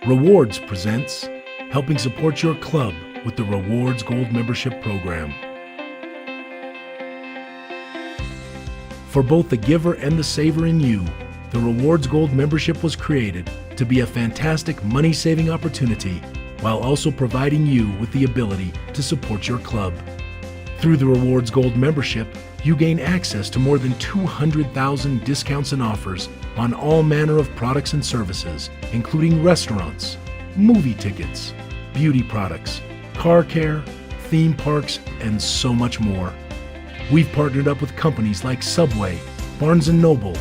Rewards presents helping support your club with the Rewards Gold Membership Program. For both the giver and the saver in you, the Rewards Gold Membership was created to be a fantastic money-saving opportunity while also providing you with the ability to support your club. Through the Rewards Gold Membership, you gain access to more than 200,000 discounts and offers on all manner of products and services, including restaurants, movie tickets, beauty products, car care, theme parks, and so much more. We've partnered up with companies like Subway, Barnes & Noble,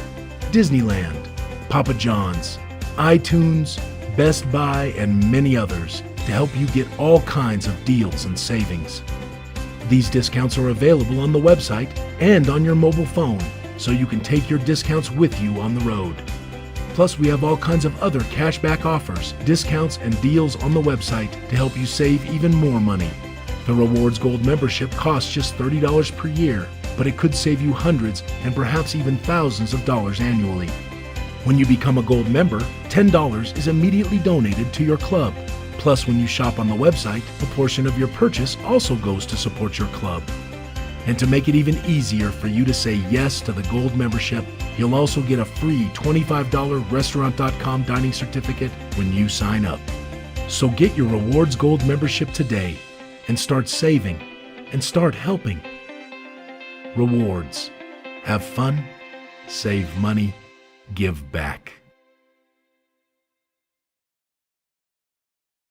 Disneyland, Papa John's, iTunes, Best Buy, and many others to help you get all kinds of deals and savings. These discounts are available on the website and on your mobile phone, so you can take your discounts with you on the road. Plus, we have all kinds of other cashback offers, discounts, and deals on the website to help you save even more money. The Rewards Gold Membership costs just $30 per year, but it could save you hundreds and perhaps even thousands of dollars annually. When you become a Gold member, $10 is immediately donated to your club. Plus, when you shop on the website, a portion of your purchase also goes to support your club. And to make it even easier for you to say yes to the Gold Membership, you'll also get a free $25 Restaurant.com dining certificate when you sign up. So get your Rewards Gold Membership today and start saving and start helping. Rewards. Have fun, save money, give back.